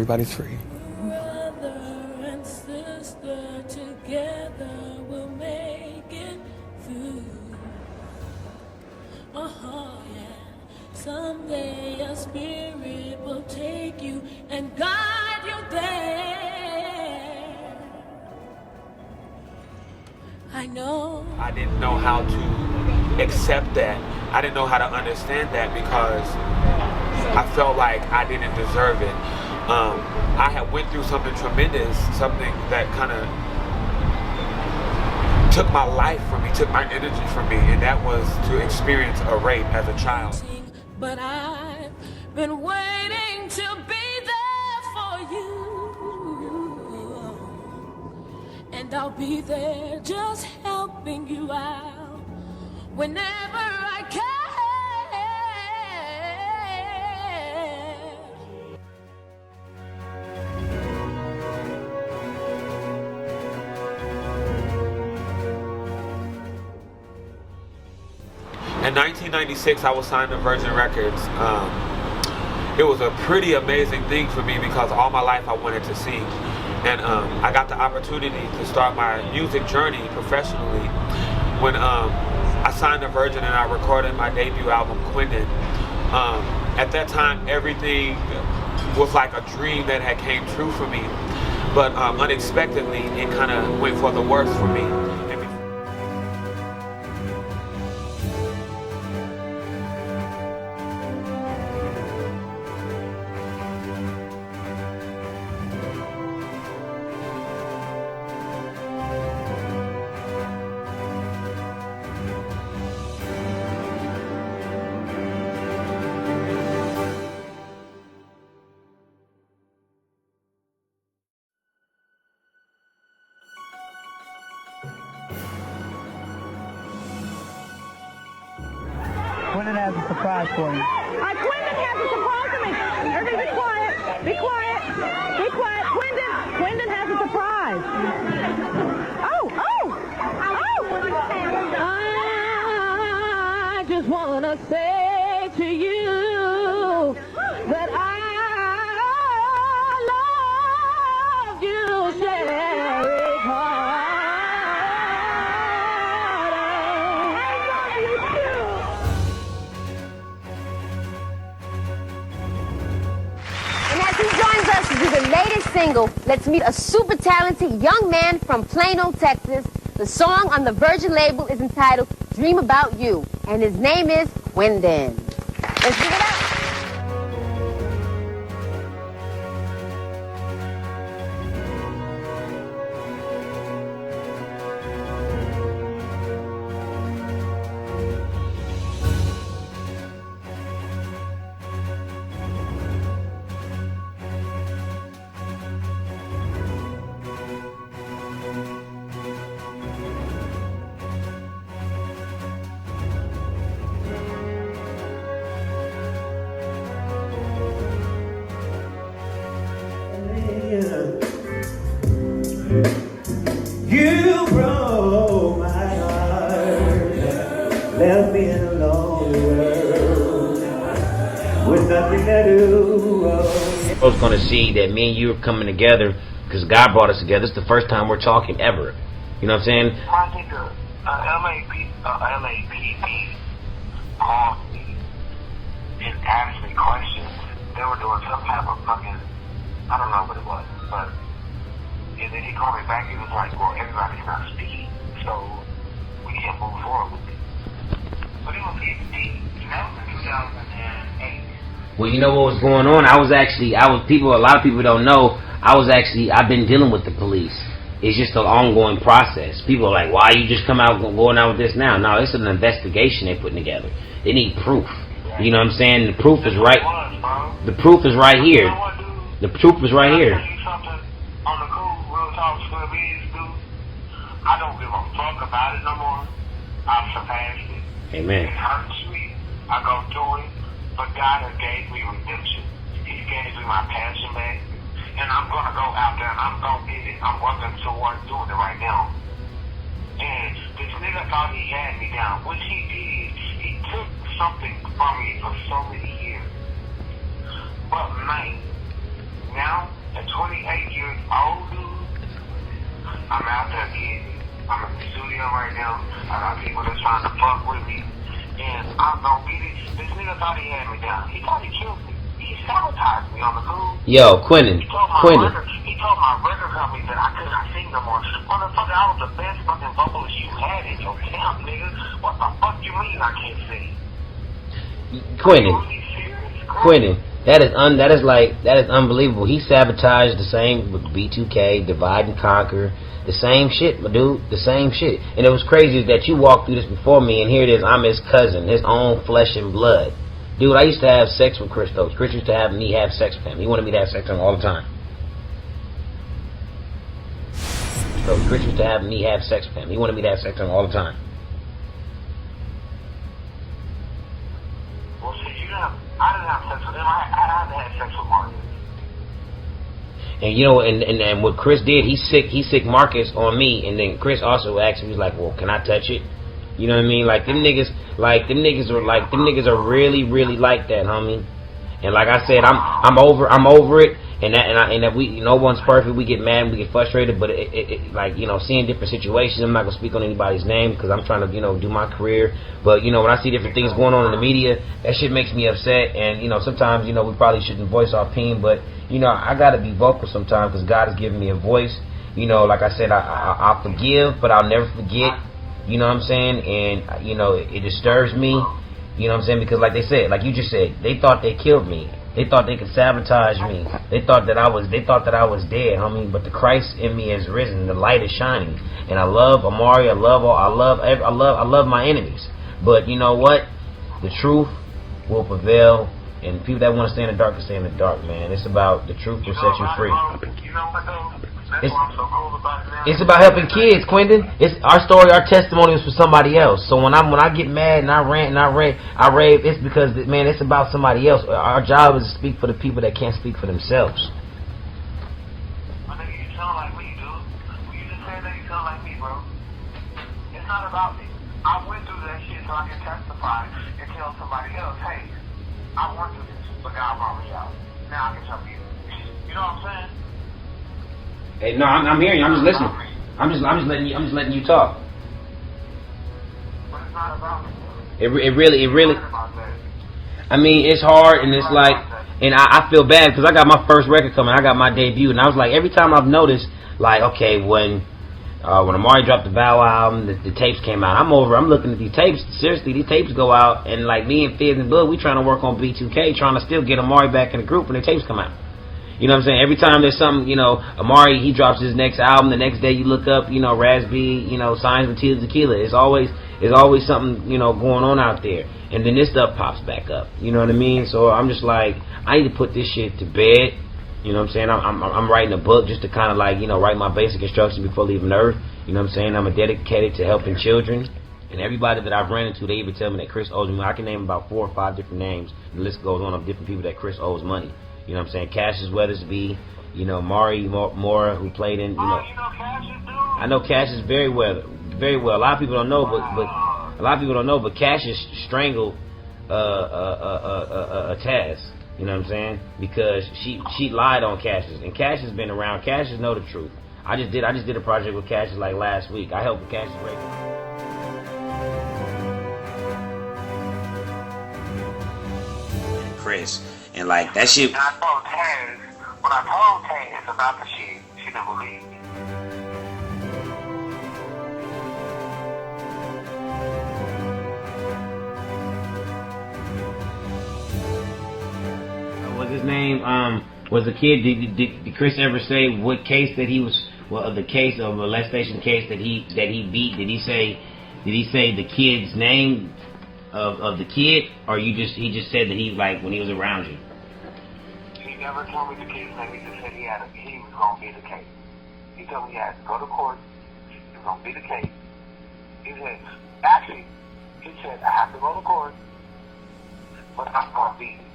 everybody's free. Brother and sister together will make it through. Yeah. Someday a spirit will take you and guide you there. I know. I didn't know how to accept that. I didn't know how to understand that because I felt like I didn't deserve it. I had went through something tremendous, something that kind of took my life from me, took my energy from me, and that was to experience a rape as a child. But I've been waiting to be there for you, and I'll be there just helping you out whenever I can. In 1996, I was signed to Virgin Records. It was a pretty amazing thing for me because all my life I wanted to sing. And I got the opportunity to start my music journey professionally when I signed to Virgin and I recorded my debut album, Quindon. At that time, everything was like a dream that had came true for me. But unexpectedly, it kind of went for the worse for me. Quindon has a surprise for you. Quindon has a surprise for me. Everybody be quiet. Be quiet. Be quiet. Quindon has a surprise. I just want to say to you that I love you, Sherry Carter. To do the latest single, let's meet a super talented young man from Plano, Texas. The song on the Virgin label is entitled Dream About You, and his name is Quindon. Let's give it up. You broke my heart, left me in a lonely world with nothing to do. I was going to see that me and you are coming together because God brought us together. It's the first time we're talking ever. You know what I'm saying? I think LAPD called me and asked me questions. They were doing some type of fucking, I don't know what it was, but and then he called me back. He was like, well, everybody's not speaking, so we can't move forward with it. But it was deep. That was in 2008. Well, you know what was going on? A lot of people don't know, I've been dealing with the police. It's just an ongoing process. People are like, why you just going out with this now? No, it's an investigation they're putting together. They need proof. You know what I'm saying? The proof is right. The proof is right here. The proof is right here. On the cool, real talk, I don't give a fuck about it no more. I've surpassed it. Amen. It hurts me. I go through it. But God has gave me redemption. He gave me my passion back. And I'm going to go out there and I'm going to get it. I'm working towards doing it right now. And this nigga thought he had me down, which he did. He took something from me for so many years. But man, now, at 28 years old, dude, I'm out there getting it. I'm in the studio right now. I got people that's trying to fuck with me. And I'm gonna get it. This nigga thought he had me down. He thought he killed me. He sabotaged me on the cool. Yo, Quindon. He told my record company that I could not sing no more. Motherfucker, I was the best fucking vocalist you had in your camp, nigga. What the fuck you mean I can't sing? Quindon, that is unbelievable. He sabotaged the same with B2K, Divide and Conquer, the same shit, my dude, the same shit. And it was crazy that you walked through this before me, and here it is, I'm his cousin, his own flesh and blood. Dude, I used to have sex with Chris Stokes. Chris used to have me have sex with him. He wanted me to have sex with him all the time. So Chris used to have me have sex with him. He wanted me to have sex with him all the time. Well, see, I didn't have sex with him. I had had sex with Marcus. And you know, and what Chris did, he sick Marcus on me, and then Chris also asked me, he's like, well, can I touch it? You know what I mean? Like them niggas are really, really like that, homie. And like I said, I'm over it. And that we, no one's perfect. We get mad, and we get frustrated, but it like, you know, seeing different situations. I'm not gonna speak on anybody's name because I'm trying to, you know, do my career. But you know, when I see different things going on in the media, that shit makes me upset. And you know, sometimes, you know, we probably shouldn't voice our opinion, but you know, I gotta be vocal sometimes because God has given me a voice. You know, like I said, I'll forgive, but I'll never forget. You know what I'm saying? And you know, it disturbs me. You know what I'm saying? Because like they said, like you just said, they thought they killed me. They thought they could sabotage me. They thought that I was dead, homie. But the Christ in me has risen. The light is shining, and I love Amari. I love my enemies. But you know what? The truth will prevail, and people that want to stay in the dark can stay in the dark, man. It's about the truth will set you free. You know what though? That's what I'm so cool about it now. It's about helping kids, Quindon. It's our story, our testimony was for somebody else. So when I get mad and I rant and I rave, it's because, man, it's about somebody else. Our job is to speak for the people that can't speak for themselves. I think you sound like me, dude. When you just said that, you sound like me, bro. It's not about me. I went through that shit so I can testify and tell somebody else, hey, I went through this, but God brought me out. Now I can tell you. You know what I'm saying? Hey, no, I'm hearing you. I'm just listening. I'm just letting you talk. But it's not about me. It really. I mean, it's hard, and it's like, and I feel bad because I got my first record coming. I got my debut, and I was like, every time I've noticed, like, okay, when Amari dropped the Bow album, the tapes came out. I'm looking at these tapes. Seriously, these tapes go out, and like me and Fizz and Blood, we trying to work on B2K, trying to still get Amari back in the group when the tapes come out. You know what I'm saying? Every time there's something, you know, Amari, he drops his next album, the next day you look up, you know, Raz-B, you know, signs with Tequila. It's always something, you know, going on out there. And then this stuff pops back up. You know what I mean? So I'm just like, I need to put this shit to bed. You know what I'm saying? I'm writing a book just to kind of like, you know, write my basic instructions before leaving Earth. You know what I'm saying? I'm dedicated to helping children. And everybody that I've ran into, they even tell me that Chris owes me. I can name about 4 or 5 different names. The list goes on of different people that Chris owes money. You know what I'm saying? Cassius Weathersby, you know, Mari Mora, who played in, you know. You know Cassius, dude? I know Cassius very well. Very well. A lot of people don't know, but Cassius strangled Taz. You know what I'm saying? Because she lied on Cassius, and Cassius been around. Cassius know the truth. I just did a project with Cassius like last week. I helped with Cassius Recollections. Chris. And like that shit. And I told Taz, when I told Taz about the shit, she didn't believe me. What's his name? Was the kid? Did Chris ever say what case that he was? Well, the case of molestation case that he beat. Did he say the kid's name of the kid, or he just said that he, like, when he was around you? He never told me the kid's name. He just said he was gonna be the case. He told me he had to go to court. He was gonna be the case. He said, I have to go to court, but I'm gonna beat it.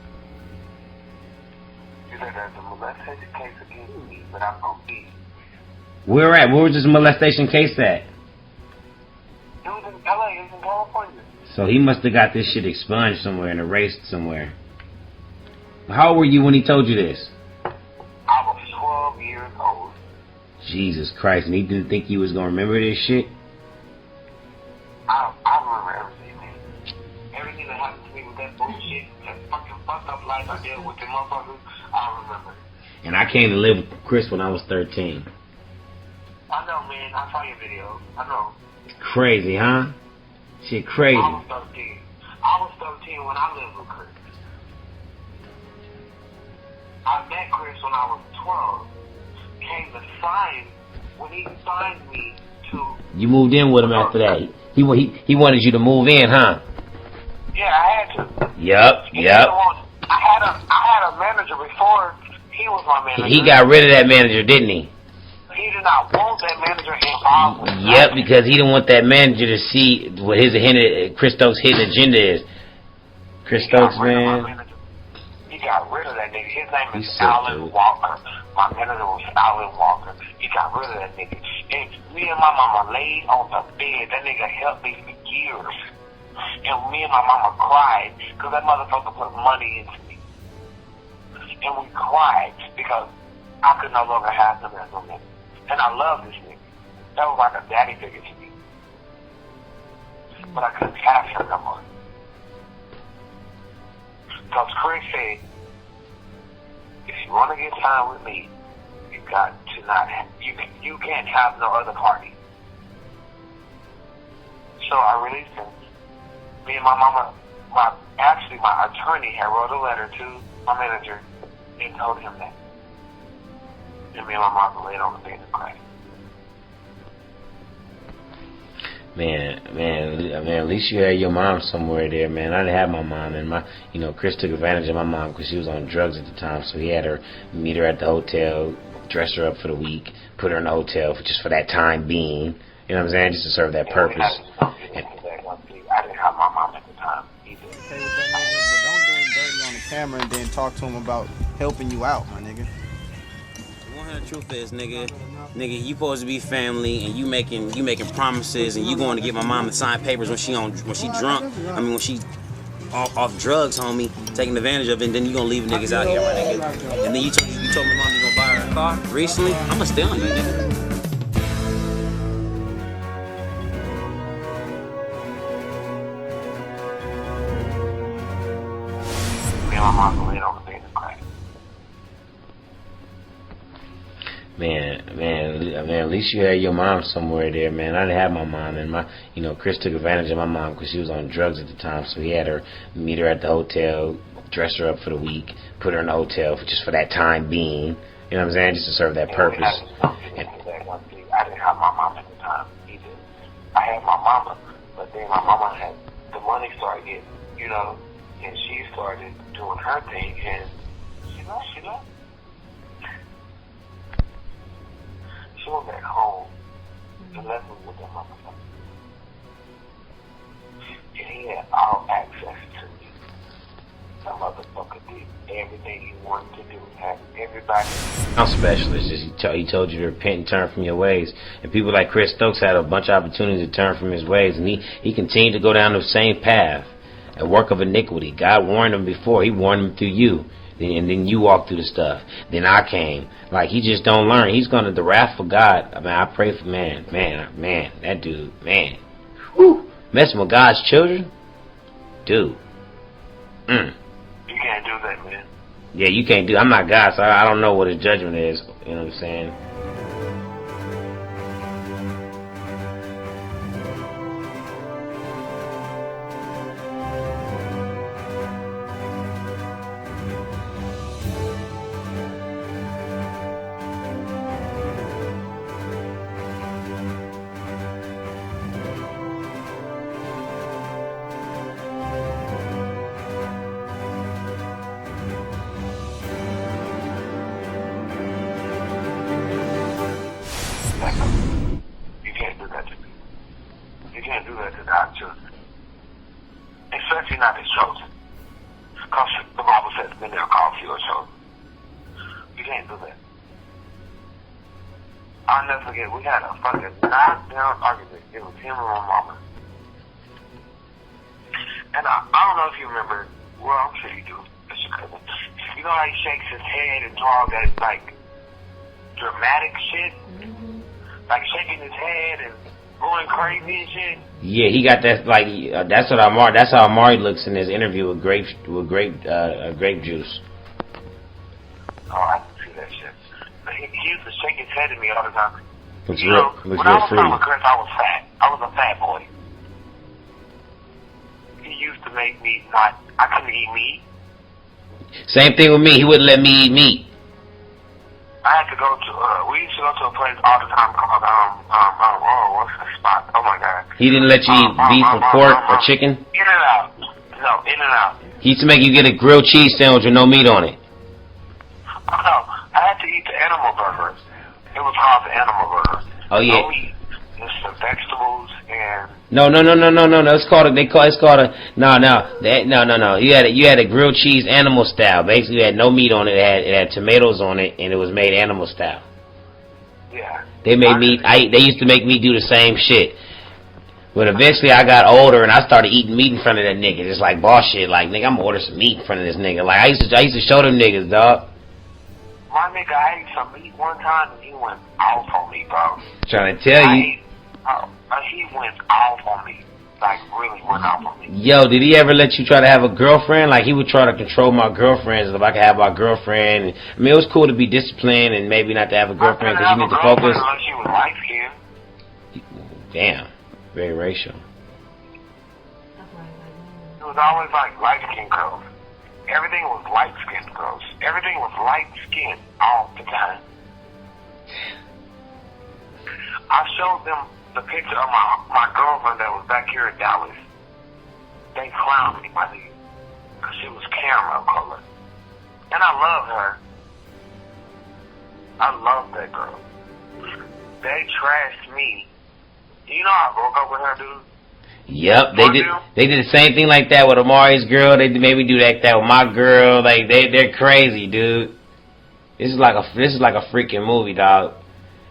He said there's a molestation case against me, but I'm gonna beat it. Where was this molestation case at? It was in LA. It was in California. So he must have got this shit expunged somewhere and erased somewhere. How old were you when he told you this? I 12 years old. Jesus Christ, and he didn't think he was gonna remember this shit? I remember everything, man. Everything that happened to me with that bullshit, that fucking fucked up life I dealt with the motherfuckers, I remember. And I came to live with Chris when I was 13. I know, man. I saw your video. I know. Crazy, huh? Shit crazy. I was 13. I was 13 when I lived with Chris. I met Chris when I was 12. Came to sign, when he signed me to... You moved in with him after that. He wanted you to move in, huh? Yeah, I had to. Yep. I had a manager before he was my manager. He got rid of that manager, didn't he? He did not want that manager involved with me. Yep, because he didn't want that manager to see what Chris Stokes' hidden agenda is. Chris Stokes, man. He got rid of that nigga. His name is He's so Alan good. Walker. My manager was Alan Walker. He got rid of that nigga. And me and my mama laid on the bed. That nigga helped me for years. And me and my mama cried because that motherfucker put money into me. And we cried because I could no longer have him as a nigga. And I love this nigga. That was like a daddy figure to me. But I couldn't have him no more. Because Chris said, if you want to get signed with me, you got to not have, you can't have no other party. So I released him. Me and my mama, my attorney had wrote a letter to my manager and told him that. And me and my mama laid on the bed and cried. Man, at least you had your mom somewhere there, man. I didn't have my mom, and Chris took advantage of my mom because she was on drugs at the time, so he had her meet her at the hotel, dress her up for the week, put her in the hotel just for that time being, you know what I'm saying, just to serve that purpose. I didn't have my mom at the time either. Okay with that nigga, but don't do him dirty on the camera and then talk to him about helping you out, my nigga. The truth is, nigga, you supposed to be family, and you making promises, and you going to get my mom to sign papers when she drunk. I mean, when she off drugs, homie, taking advantage of it, and then you gonna leave niggas out here, my nigga. And then you told my mom you gonna buy her a car recently. I'ma stay on you, nigga. Me and my mom laid on the bed and cried. Man, at least you had your mom somewhere there, man. I didn't have my mom, and Chris took advantage of my mom because she was on drugs at the time, so he had her meet her at the hotel, dress her up for the week, put her in the hotel just for that time being, you know what I'm saying, just to serve that purpose. I didn't have my mom at the time either. I had my mama, but then my mama had the money started getting, and she started doing her thing, and she left. She went back home and left me with that motherfucker. And he had all access to me. That motherfucker did everything he wanted to do. Had everybody. I'm specialist. He told you to repent and turn from your ways. And people like Chris Stokes had a bunch of opportunities to turn from his ways, and he continued to go down the same path, a work of iniquity. God warned him before. He warned him through you. And then you walk through the stuff. Then I came. Like, he just don't learn. He's gonna, the wrath of God. I mean, I pray for, man, that dude, man. Whew. Messing with God's children? Dude. You can't do that, man. Yeah, you can't do, I'm not God, so I don't know what his judgment is. You know what I'm saying? You can't do that to me. You can't do that to God's children. Especially not his chosen. Because the Bible says, many are called, few are chosen. You can't do that. I'll never forget, we had a fucking knockdown argument. It was him and my mama. And I don't know if you remember, well, I'm sure you do, Mr. Cousin. You know how he shakes his head and draws that, like, dramatic shit, like shaking his head and going crazy and shit. Yeah, he got that like that's what Amari. That's how Amari looks in his interview with grape juice. Oh, I can see that shit. He used to shake his head at me all the time. Looks you know, real when I was free. with Chris, I was fat. I was a fat boy. He used to make me not. I couldn't eat meat. Same thing with me. He wouldn't let me eat meat. I had to go to. We used to go to a place all the time called what's the spot? Oh my god. He didn't let you eat beef or pork or chicken. In and Out. No, In and Out. He used to make you get a grilled cheese sandwich with no meat on it. Oh no, I had to eat the animal burgers. It was called the animal burger. Oh yeah. No meat, just some vegetables and. No. It's called You had a grilled cheese animal style. Basically, it had no meat on it. It had tomatoes on it, and it was made animal style. Yeah. They made me. They used to make me do the same shit. But eventually, I got older and I started eating meat in front of that nigga. It's like boss shit. Like nigga, I'm gonna order some meat in front of this nigga. Like I used to show them niggas, dog. My nigga, I ate some meat one time and he went off on me, bro. Trying to tell you. He went off on me. Like, really went off on me. Yo, did he ever let you try to have a girlfriend? Like, he would try to control my girlfriends if I could have my girlfriend. I mean, it was cool to be disciplined and maybe not to have a girlfriend because you need to focus. Unless she was light-skinned. Damn. Very racial. It was always like light-skinned girls. Everything was light-skinned girls. Everything was light-skinned all the time. I showed them the picture of my girlfriend that was back here in Dallas. They clowned me, my nigga, because she was caramel color. And I love her. I love that girl. They trashed me. You know I broke up with her, dude? Yep, they did the same thing like that with Amari's girl. They made me do that with my girl. Like they're crazy, dude. This is like a freaking movie, dog.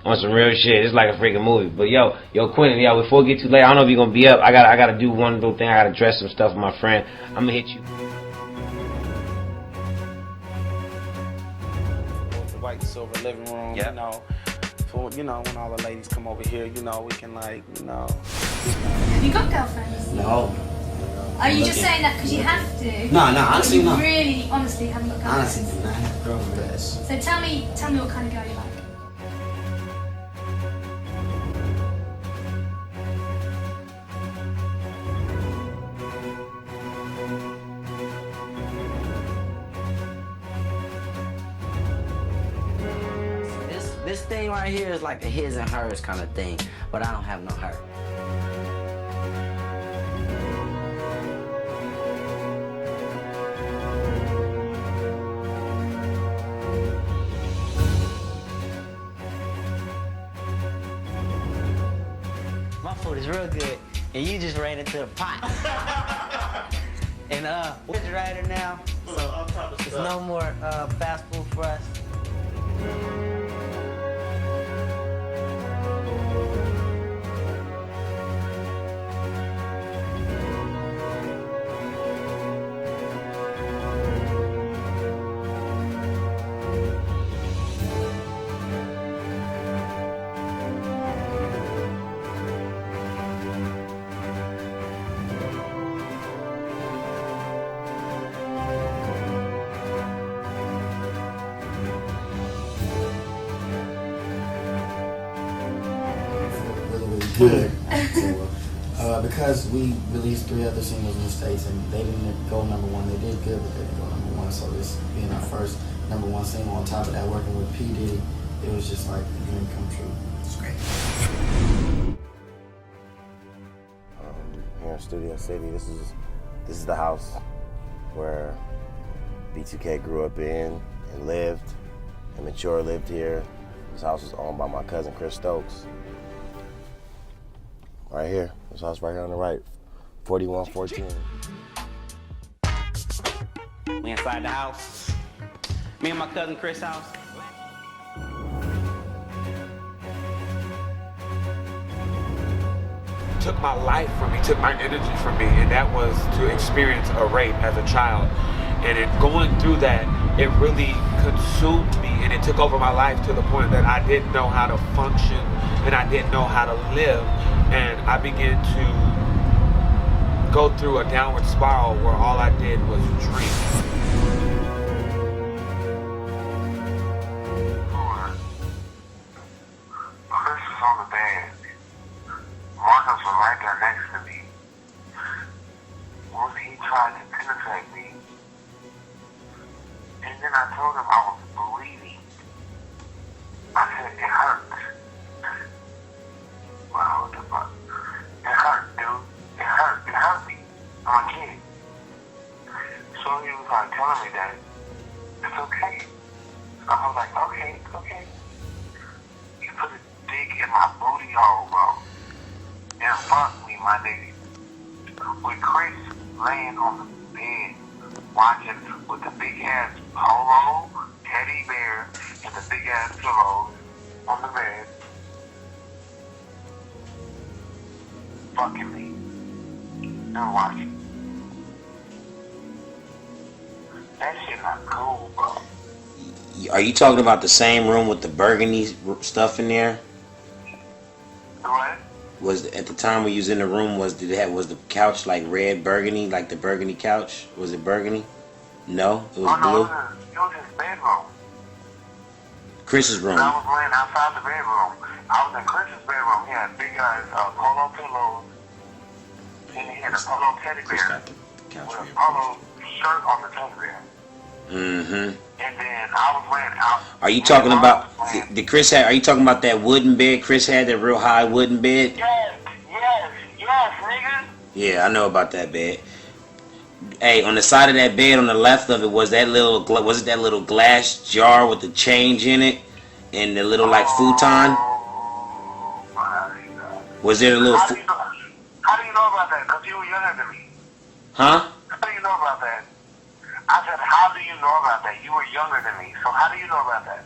On some real shit. It's like a freaking movie. But yo, Quindon, before we get too late, I don't know if you're gonna be up. I gotta do one little thing. I gotta dress some stuff with my friend. I'm gonna hit you. The white silver living room, Yep. you know. For, when all the ladies come over here, we can Have you got girlfriends? No. Are you just saying that because you have to? No, honestly, no. You really, honestly haven't got girlfriends? Honestly, do not have girlfriends. So tell me what kind of girl you like. This thing right here is like a his and hers kind of thing, but I don't have no her. My food is real good, and you just ran into the pot. And we're refrigerator now, so there's no more fast food for us. Good. Because we released 3 other singles in the States and they didn't go #1, they did good, but they didn't go #1. So this being our first #1 single, on top of that, working with P. Diddy, it was just like a dream come true. It's great. Here in Studio City, this is the house where B2K grew up in and lived, and Mature lived here. This house was owned by my cousin Chris Stokes. Right here, this house right here on the right, 4114. We inside the house. Me and my cousin Chris' house. Took my life from me, took my energy from me, and that was to experience a rape as a child. And in going through that, it really consumed me and it took over my life to the point that I didn't know how to function and I didn't know how to live, and I began to go through a downward spiral where all I did was drink. Chris was on the bed. Marcus was right there next to me. Once he tried to penetrate me, and then I told him I was bleeding. I said, it hurts. Wow, what the fuck? It hurt, dude. It hurt. It hurt me. I'm a kid. So he was like telling me that it's okay. I was like, okay, it's okay. You put a dick in my booty hole, bro. And fuck me, my nigga. With Chris laying on the bed, watching with the big ass polo, teddy bear, and the big ass pillows on the bed, fucking me and watching. That shit not cool, bro. Are you talking about the same room with the burgundy stuff in there? What? Was at the time when you was in the room, was the couch like red burgundy, like the burgundy couch? Was it burgundy? No, it was blue. It was his bedroom. Chris's room. I was laying outside the bedroom. I was in Chris's bedroom. He had big ass polo pillows, and he had a polo teddy bear with a polo shirt on the teddy bear. Mm-hmm. And then I was laying out. Are you talking about did Chris have? Are you talking about that wooden bed Chris had, that real high wooden bed? Yes, nigga. Yeah, I know about that bed. Hey, on the side of that bed, on the left of it, was that little glass jar with the change in it, and the little like futon? Was there a little? How do you know about that? Because you were younger than me. Huh? How do you know about that? I said, how do you know about that? You were younger than me, so how do you know about that?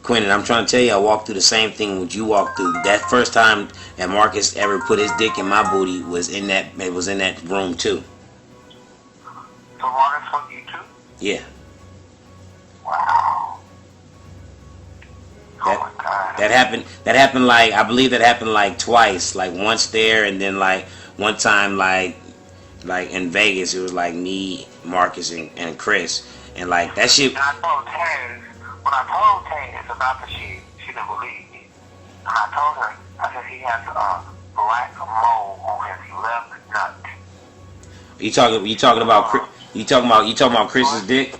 Quindon, I'm trying to tell you, I walked through the same thing what you walked through. That first time that Marcus ever put his dick in my booty was in that. It was in that room too. So Marcus fucked you too? Yeah. Wow. That happened. That happened like, I believe that happened like twice. Like once there, and then like one time like in Vegas, it was like me, Marcus, and Chris, and like that shit. And when I told Taz about the shit, she didn't believe me. And I told her, I said he has a black mole on his left nut. You talking about Chris's dick?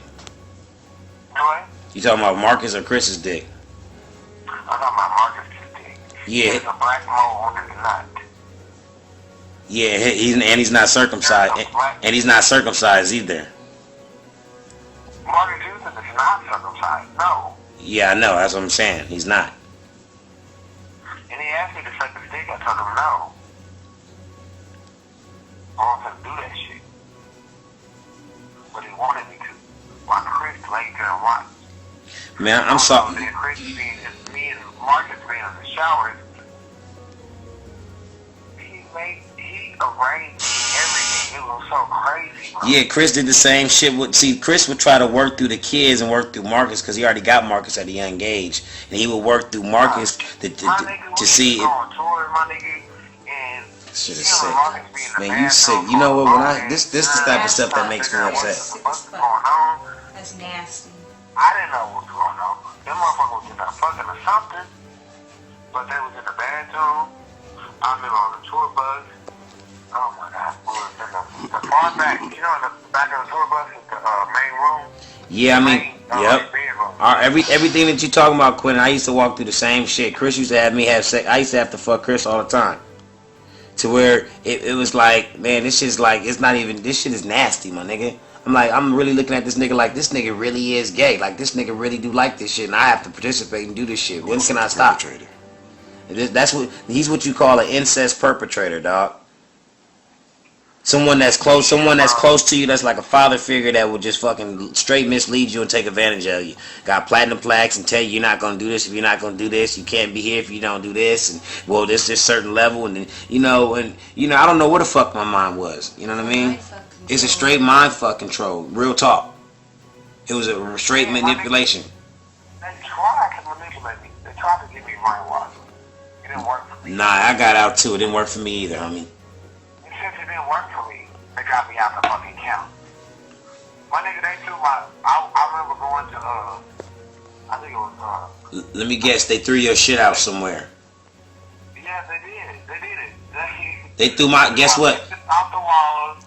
What? You talking about Marcus or Chris's dick? I'm talking about Marcus's dick. Yeah. He has a black mole on his nut. Yeah, he's not circumcised, and he's not circumcised either. Marcus Houston is not circumcised, no. Yeah, I know. That's what I'm saying. He's not. And he asked me to suck his dick. I told him no. I wasn't to do that shit. But he wanted me to. While Chris laid there and watched. Man, I'm sorry. And Chris being, me and Marcus being in the showers, he arranged everything. It was so crazy, bro. Yeah, Chris did the same shit. Chris would try to work through the kids and work through Marcus because he already got Marcus at a young age, and he would work through Marcus to see if. Shit is sick. Man, you sick. You know what? This the type of stuff that makes me upset. That's nasty. I didn't know what was going on. Them motherfuckers was in there fucking or something, but they was in the bathroom. I remember on the tour bus. Oh my God, we was in the far back. You know, in the back of the tour bus is the main room. Yeah, I mean, yep. Everything that you talking about, Quindon, I used to walk through the same shit. Chris used to have me have sex. I used to have to fuck Chris all the time. To where it was like, man, this shit's like, it's not even, this shit is nasty, my nigga. I'm like, I'm really looking at this nigga like, this nigga really is gay. Like, this nigga really do like this shit, and I have to participate and do this shit. When can I stop? That's what, he's what you call an incest perpetrator, dog. Someone that's close to you, that's like a father figure that will just fucking straight mislead you and take advantage of you. Got platinum plaques and tell you you're not gonna do this if you're not gonna do this. You can't be here if you don't do this. And well, this certain level, and then I don't know where the fuck my mind was. You know what I mean? It's a straight mind fuck control. Real talk. It was a straight manipulation. They tried to manipulate me. They tried to get me brainwashed. It didn't work for me. Nah, I got out too. It didn't work for me either, homie. And since it didn't work for me, they got me out the fucking camp. My nigga, they threw my. I remember going to I think it was Let me guess, they threw your shit out somewhere. Yeah, they did. They did it. They threw my. Guess what? Off the walls.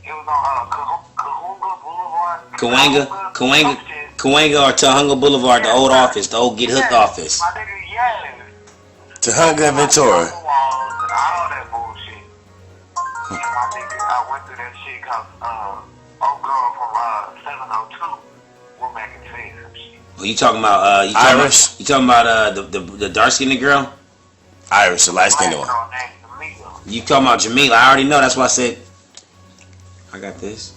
It was on Kahunga Boulevard. Cahuenga or Tahunga Boulevard, the old office, the old Get Hooked office. My nigga, yes. Tahunga and Ventura. Off the walls and all that bullshit. And my nigga, I went through that shit cause old girl from 702 were making fans and shit. Oh, you talking about Iris? You talking about the dark skinned girl? Iris, the light skinned one. You talking about Jamila? I already know. That's why I said I got this.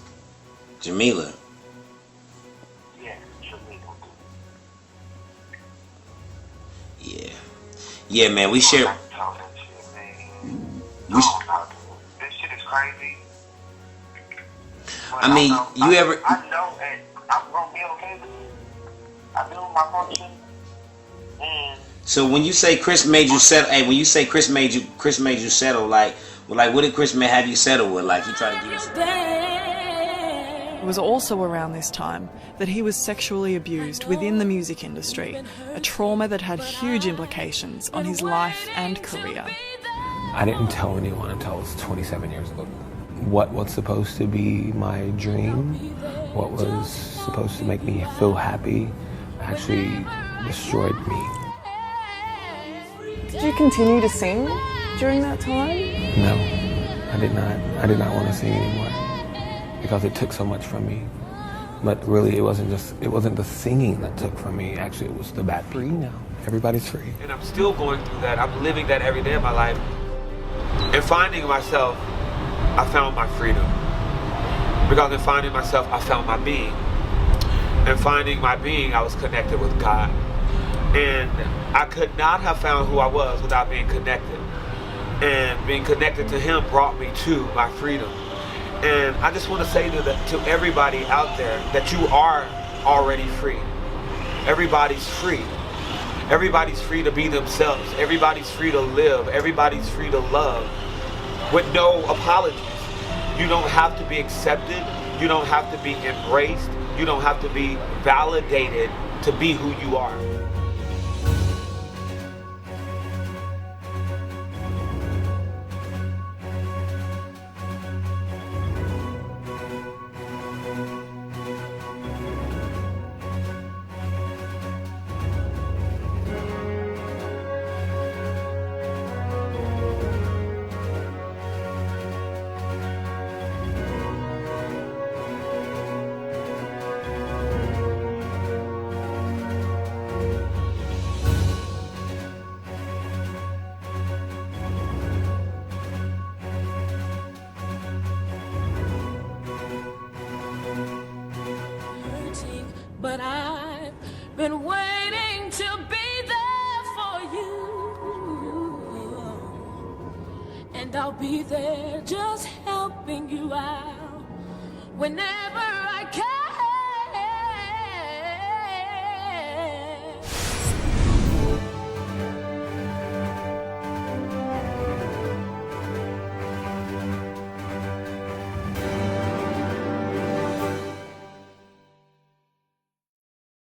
Jamila. Yeah, Jamila. Yeah. Yeah, man. We share. This shit is crazy. I mean, you ever? I know that I'm gonna be okay with it. I do my function. And So when you say Chris made you settle, hey, when you say Chris made you settle, like what did Chris have you settle with? Like he tried to give you something. It was also around this time that he was sexually abused within the music industry, a trauma that had huge implications on his life and career. I didn't tell anyone until I was 27 years old. What was supposed to be my dream, what was supposed to make me feel happy, actually destroyed me. Did you continue to sing during that time? No, I did not. I did not want to sing anymore because it took so much from me. But really, it wasn't the singing that took from me. Actually, it was the bad free now. Everybody's free. And I'm still going through that. I'm living that every day of my life. And finding myself, I found my freedom. Because in finding myself, I found my being. And finding my being, I was connected with God. And I could not have found who I was without being connected. And being connected to Him brought me to my freedom. And I just want to say to everybody out there that you are already free. Everybody's free. Everybody's free to be themselves. Everybody's free to live. Everybody's free to love with no apologies. You don't have to be accepted. You don't have to be embraced. You don't have to be validated to be who you are. But I've been waiting to be there for you. And I'll be there just helping you out whenever